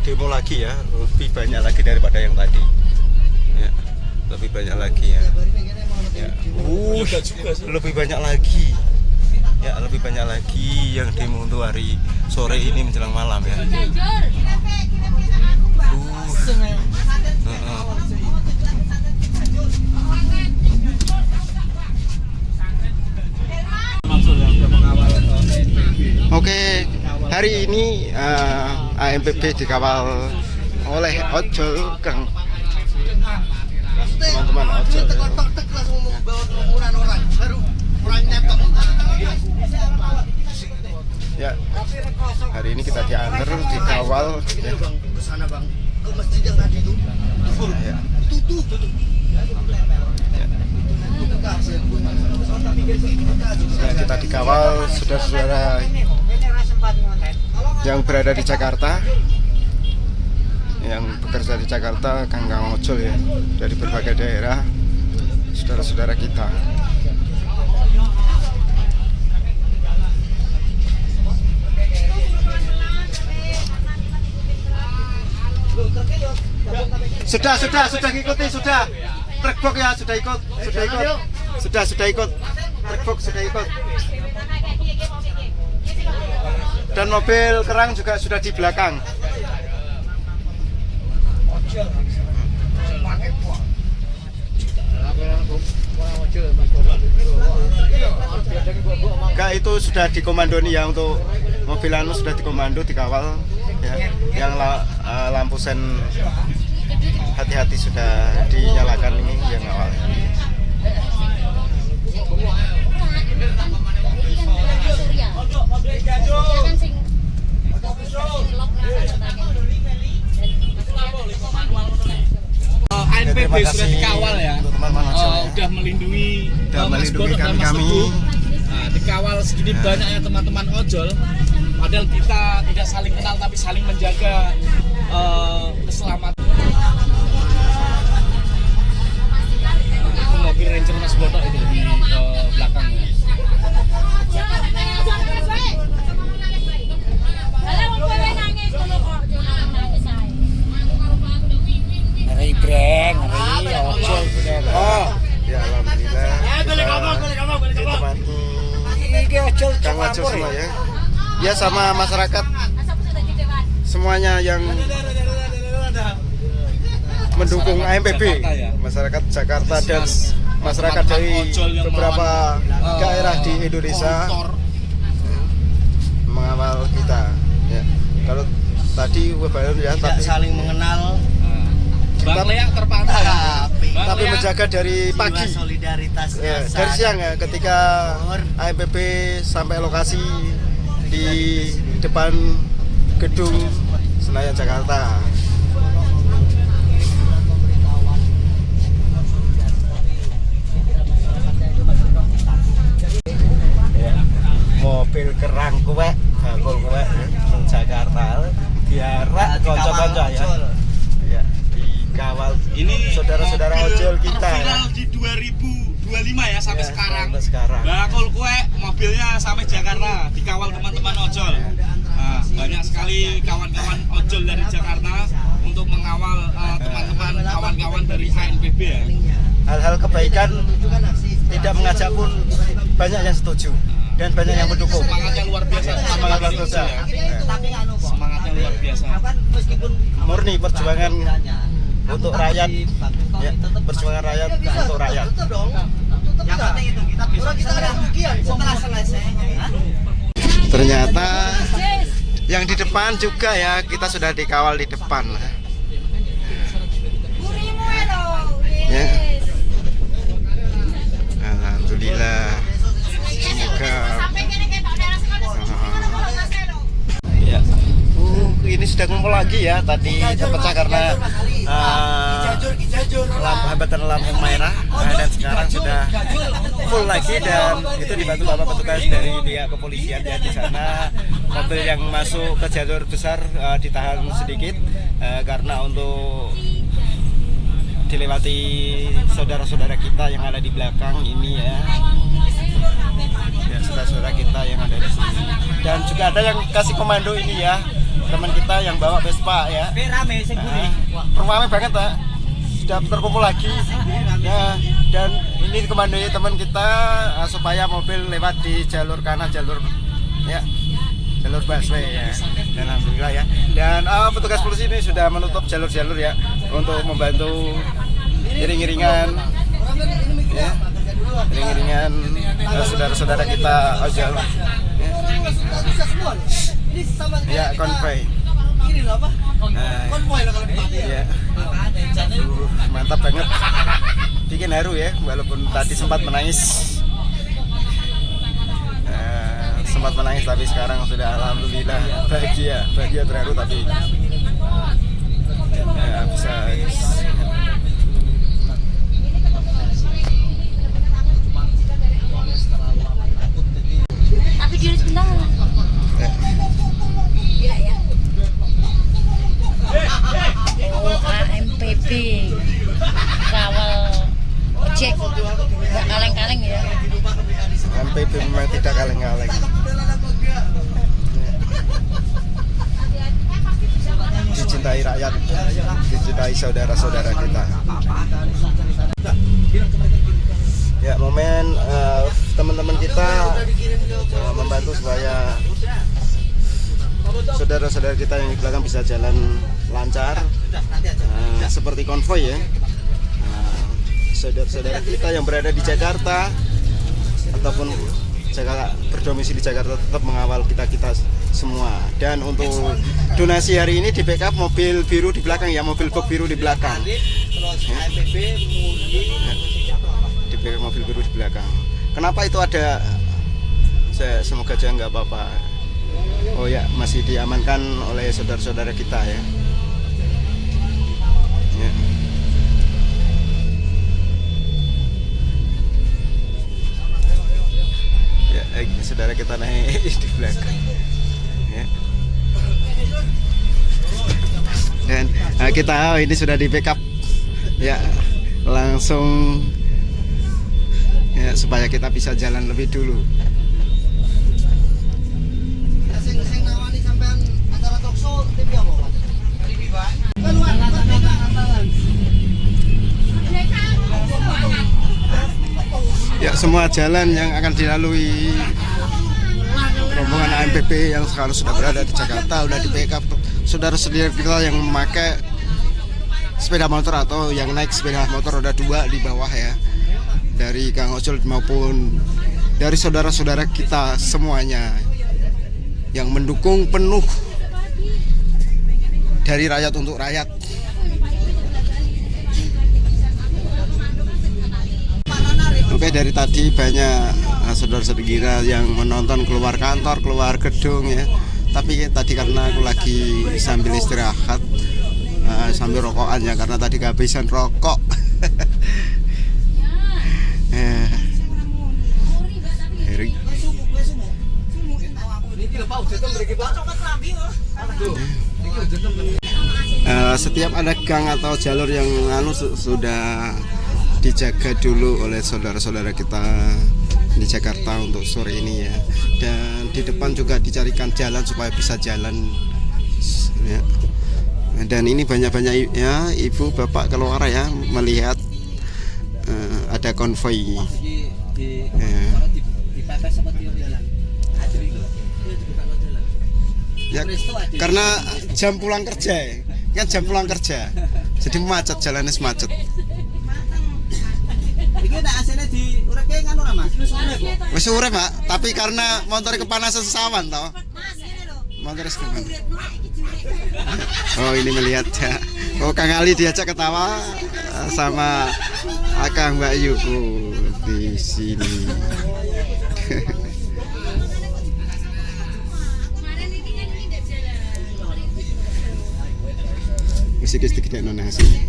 demo lagi ya, lebih banyak lagi daripada yang tadi. Ya, lebih banyak lagi ya. Ya. Lebih banyak lagi. Ya, lebih banyak lagi yang demo untuk hari sore ini menjelang malam ya. Oke, hari ini ANPB dikawal oleh ojol Kang. Teman-teman ojol. Ya, hari ini kita diantar, dikawal ya. Ke masjid yang tadi itu. Ya. Ya, kita dikawal saudara-saudara yang berada di Jakarta, yang bekerja di Jakarta, kang-kang ojol ya, dari berbagai daerah, saudara-saudara kita. Sudah ikuti, sudah. Trukbox ya, sudah ikut. Trukbox sudah ikut. Dan mobil kerang juga sudah di belakang. Enggak, itu sudah dikomandoni ya, untuk mobil anu sudah dikomando, dikawal ya. Yang lampu sen hati-hati sudah dinyalakan ini yang awal. ANPB sudah dikawal ya, udah melindungi kami. Nah, dikawal segini banyaknya teman-teman ojol, padahal kita tidak saling kenal tapi saling menjaga keselamatan. Itu mobil Ranger Mas Botok itu di belakangnya. Ya, alhamdulillah. Kang ojol semua ya. Ya, sama masyarakat semuanya yang mendukung ANPB, masyarakat Jakarta dan masyarakat dari beberapa daerah di Indonesia mengawal kita. Ya. Kalau tadi Webayon ya, tidak saling mengenal. Bang Leak terpantau, tapi menjaga dari pagi, solidaritasnya dari siang ya, ketika ANPB sampai lokasi di depan gedung Senayan Jakarta. Ya. Mobil kerang kue, bakul kue di Jakarta, diarak konco-konco ya. Ya, dikawal ini saudara-saudara ojol kita. Viral di 2025 ya sampai sekarang. Bakul kue mobilnya sampai Jakarta, dikawal teman-teman ojol. Nah, banyak sekali kawan-kawan ojol dari Jakarta untuk mengawal teman-teman kawan-kawan dari ANPB ya. Hal-hal kebaikan tidak mengajak pun banyak yang setuju dan banyak yang mendukung. Semangatnya luar biasa. Semangatnya luar biasa. Murni perjuangan untuk rakyat, ya, perjuangan rakyat untuk rakyat. Yang penting itu kita bisa ada rugian setelah selesainya. Ternyata yang di depan juga ya, kita sudah dikawal di depan. Ya. Alhamdulillah. Semoga ya. Ini sudah ngumpul lagi ya, tadi terpecah karena hambatan lampu merah, dan sekarang sudah full lagi, dan itu dibantu bapak petugas dari pihak kepolisian ya. Di sana mobil yang masuk ke jalur besar ditahan sedikit karena untuk dilewati saudara-saudara kita yang ada di belakang ini ya. Ya, saudara-saudara kita yang ada di sini. Dan juga ada yang kasih komando ini ya, teman kita yang bawa Vespa ya. Rame sing buri. Ramai banget Pak. Sudah terkumpul lagi ya, dan ini dikomandoi teman kita supaya mobil lewat di jalur kanan, jalur busway ya. Dan alhamdulillah ya. Dan petugas polisi ini sudah menutup jalur-jalur ya untuk membantu iring-iringan ya, iring-iringan saudara-saudara kita ojol ya, konvoy. Ya. Mantap banget, bikin haru ya, walaupun tadi sempat menangis, tapi sekarang sudah alhamdulillah bahagia terharu, tapi ya, bisa. Tapi diri sebentar. Gila ya. Oh, AMPB kawal ojek, nggak kaleng-kaleng ya. AMPB memang tidak kaleng-kaleng. Dicintai rakyat, dicintai saudara-saudara kita. Ya, momen teman-teman kita membantu supaya saudara-saudara kita yang di belakang bisa jalan lancar, seperti konvoy ya. Saudara-saudara kita yang berada di Jakarta ataupun berdomisili di Jakarta tetap mengawal kita semua. Dan untuk donasi hari ini di backup mobil biru di belakang ya, mobil box biru di belakang. Di backup mobil biru di belakang. Kenapa itu ada? Semoga aja nggak apa-apa. Oh ya, masih diamankan oleh saudara-saudara kita ya. Ya. Saudara kita naik di belakang ya. Dan kita ini sudah di backup ya, langsung ya, supaya kita bisa jalan lebih dulu. Ya, semua jalan yang akan dilalui rombongan AMPB yang sekarang sudah berada di Jakarta sudah di backup saudara-saudara kita yang memakai sepeda motor atau yang naik sepeda motor roda 2 di bawah ya, dari Kang Ojol maupun dari saudara-saudara kita semuanya yang mendukung penuh dari rakyat untuk rakyat. Oke, dari tadi banyak saudara-saudara kita yang menonton keluar kantor, keluar gedung ya. Tapi tadi karena aku lagi sambil istirahat, sambil rokokan ya, karena tadi kehabisan rokok. Setiap ada gang atau jalur yang sudah dijaga dulu oleh saudara-saudara kita di Jakarta untuk sore ini ya. Dan di depan juga dicarikan jalan supaya bisa jalan ya. Dan ini banyak-banyak ya ibu bapak keluar ya, melihat ada konvoy ya, karena jam pulang kerja kan, jam pulang kerja jadi macet, jalannya macet. Iki nek asine diureke ngono Mas. Wis urip, Pak, tapi karena motor kepanasan sesawan toh. Motor kepanasan. Oh, ini melihat ya. Oh, Kang Ali diajak ketawa sama Akang Mbak Yuku di sini. Musik sedikit nonasi.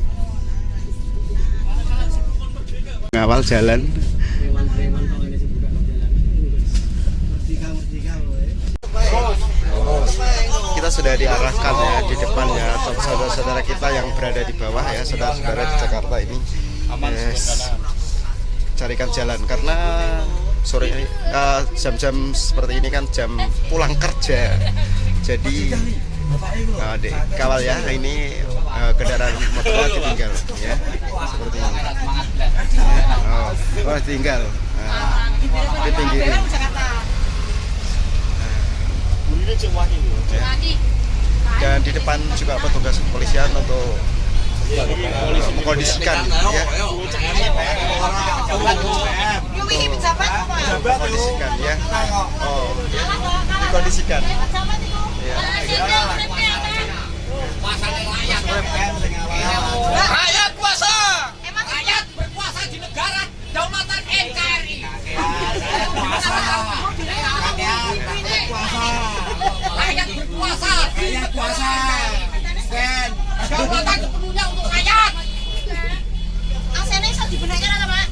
Ngawal jalan. Kita sudah diarahkan ya di depan ya, saudara-saudara kita yang berada di bawah ya, saudara-saudara di Jakarta ini. Carikan jalan karena sore jam-jam seperti ini kan jam pulang kerja. Jadi Kawal ya. Ini kendaraan motornya ditinggal ya. Seperti ini. Oh, tinggal. Dipinggirin. Dan di depan juga petugas kepolisian untuk mengkondisikan ya. Mengkondisikan ya. Oh, ya. Dikondisikan. Ya. Rakyat kuasa. Rakyat berkuasa di negara daulatan NKRI. Rakyat berkuasa. Rakyat kuasa. Daulatan sepenuhnya untuk rakyat. Asalnya bisa dibenarkan apa, Pak?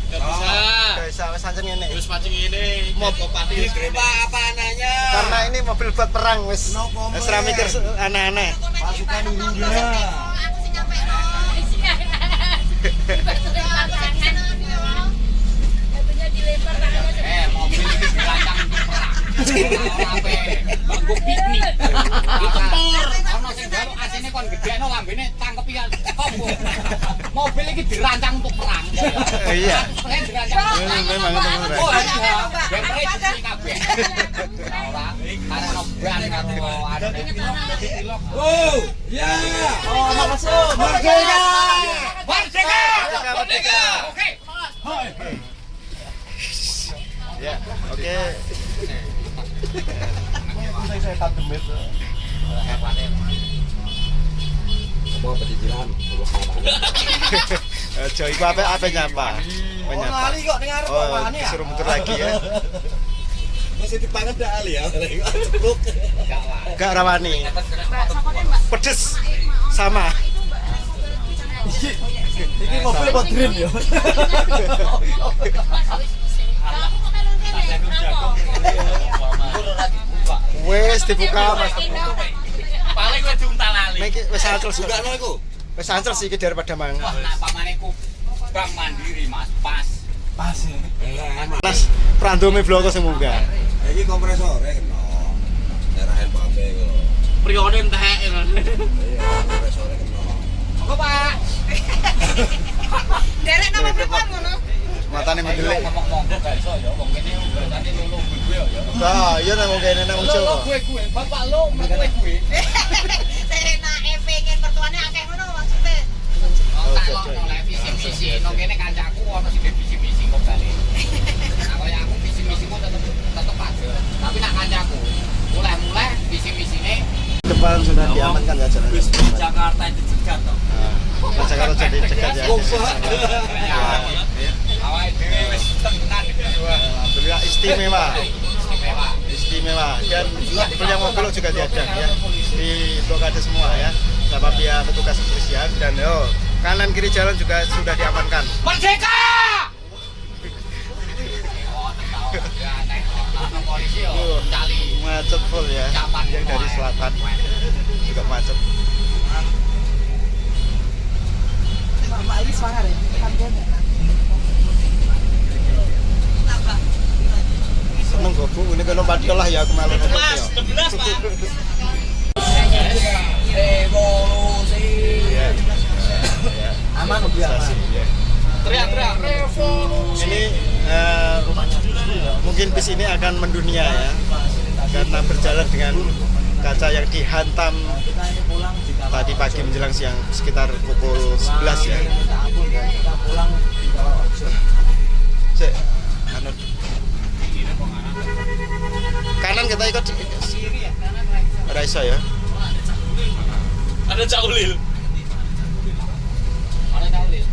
Bisa sancen ngene. Wis pancing ini. Apa anaknya? Karena ini mobil buat perang wis. Wis ra mikir aneh-aneh. Pasukan India. Aku sih nyampe no. Batunya dilempar tangannya. Mobil ini dirancang untuk perang. Bangku piknik. Ditempur. Ono sing jaluk asine kon gedekno lambene tangkepi kombo. Mobil ini dirancang untuk perang. Iya. Memang itu benar. Oh, iya. Bempere cuci kabeh. Ora karena ban karo adene. Oh, ya. Oh, masuk. Merdeka. Merdeka! Merdeka! Oke. Ya, oke. Joy iku apa nyapa? Lali kok dengar Oh, wani ya. disuruh muter lagi ya. Masih dipangan dak ali ya. Gak rawani. Pedes sama. Ini mobil buat green ya. Wes dibuka Mas. Paling wis diuntal lali. Wis ancel Juga no iku. Wis ancel sih iki daripada mang. Nah, pamaneku Bank Mandiri, Mas. Pas. Pas ya. Mas prandome bloko sing munggah. Iki kompresore kena. Daerah Elbabe kok. Prione entek. Iya, kompresore kena. Monggo, Pak. Derek nama perempuan ngono. Matane mendelik. Ngomong monggo gak iso ya, wong kene berarti lulu gue ya. Nah, iya nang kene nang ucul kok. Gue, Bapak lo mertua gue. Senake pengen mertuane akeh ngono maksudnya. Tak lo oleh visi-visi nang kene kancaku ono sing visi-visi kok bali. Nah, kaya aku visi-misiku tetep aja. Tapi nak kancaku mulai visi-misine Depan sudah diamankan ya jalan. Jakarta itu cegat toh. Nah, Jakarta jadi cegat ya. Awake dhewe wis tenan iki. Alhamdulillah istimewa. Istimewa. Istimewa dan yang mobil juga diajak ya di blokade semua ya sama pihak petugas kepolisian dan kanan kiri jalan juga sudah diamankan. Merdeka! Polisi yo cali Macet full ya, yang dari selatan juga macet. Mbak ini suara deh, harganya. Seneng kok Bu, ini kalau padahal lah ya aku malu nonton ya. 16, Pak. Revolusi. Iya. Aman udah aman. Iya. Teriak-teriak revolusi. Ini mungkin bis ini akan mendunia ya karena berjalan dengan kaca yang dihantam tadi pagi menjelang siang sekitar pukul 11 ya. Cek, kanan kita ikut Raisa ya. Ada Cak Ulil. Ada Cawlil.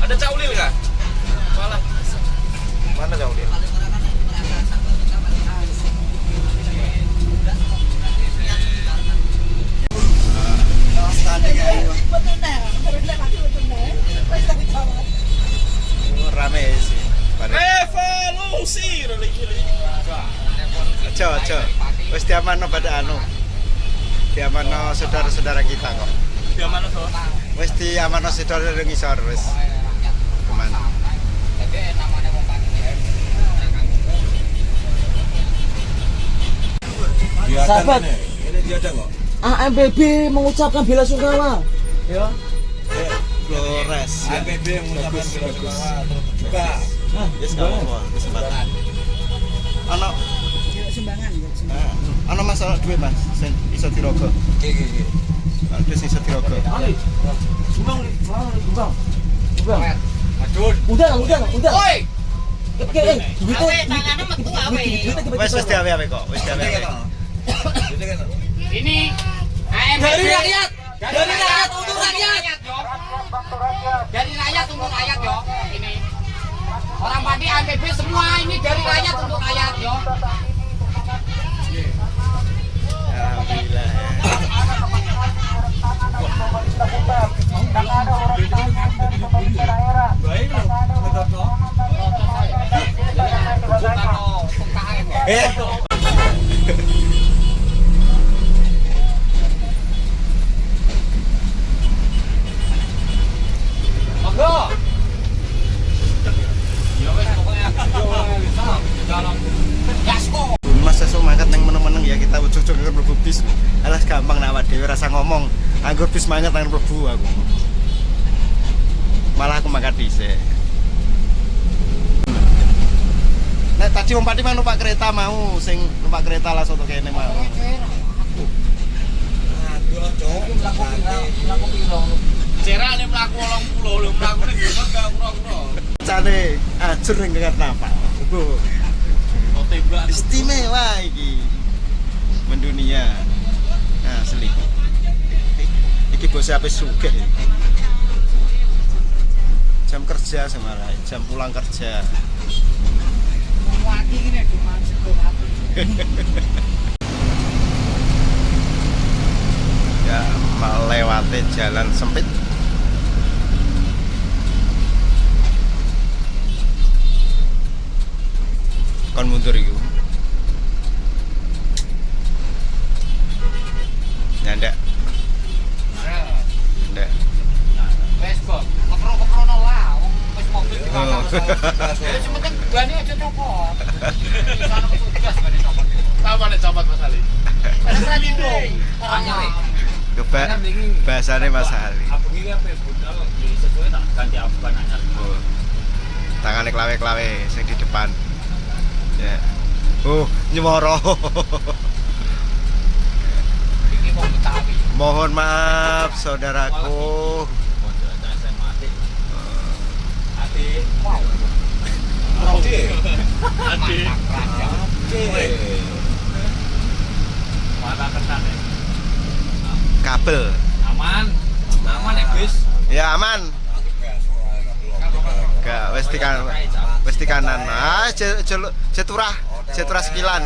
Ada Cak Ulil enggak? Malah. Mana jauh dia? Rame sih. Revolusi. Aja. Wis diamanno pada anu. Diamanno saudara-saudara kita kok. Di mana tuh? Wis diamanno saudara ngisor wis. Aman. Jadi namanya wong kaki. Sahabat, Ini dia ada kok. AMPB mengucapkan bela sungkawa. Ya. Flores. APB mengucapkan bela sungkawa terbuka. Yes, gak apa-apa, kesempatan. Ono ono masalah duit mas, sing iso dirogo. Iki. Terus iso dirogo. Bang. Udah. Woi, Awe tangane metu awe. Wes diawe kok, wis diawe. ini AMPB Dari rakyat. Dari rakyat untuk rakyat yo. Dari rakyat untuk rakyat yo. Ini orang Pati AMPB semua ini dari rakyat untuk rakyat yo. Alhamdulillah. Monggo. Ya wes pokoknya jalan. Gasko. Mas sesuk mangkat nang meneng-meneng ya kita ujug-ujug ke mlebu bis. Alas gampang nek awak dhewe rasa ngomong. Anggur bis mangkat nang mlebu aku. Malah aku mangkat dhisik. Nek tadi wong Pati mah numpak kereta mau, sing numpak kereta langsung tok kene mau. Aduh, cok. Cerak nih melaku 80 lho, melaku nih gak kura-kura. Cane ajur ning ngarep napa. Iku Mau tembak. istimewa iki. Mendunia. Asli. Iki bos ape sugih. Jam kerja semalah, jam pulang kerja. Wati ini cuma sego mati. Ya melewati jalan sempit. Kon mundur iku. Nyandak. Ndak. Wes kok, kepro-keprono lah, wong wis mobil di mana. Ya sementing bane aja copot. Sana petugas bane copot. Sama nih copot Mas Ali. Ora itu. Orangnya weh. Coba bahasane Mas Ali. Abang ini apa budal di sesuai tak ganti apa nanya. Tangane klawe-klawe sing di depan. Ya. Nyemoro. Iki mau Betawi. Mohon maaf saudaraku. Wow. Adik. Mana kena nih? Kabel. Aman. Aman ya bis. Ya aman. Gak wis di kanan. Ah, ceturah sekilan.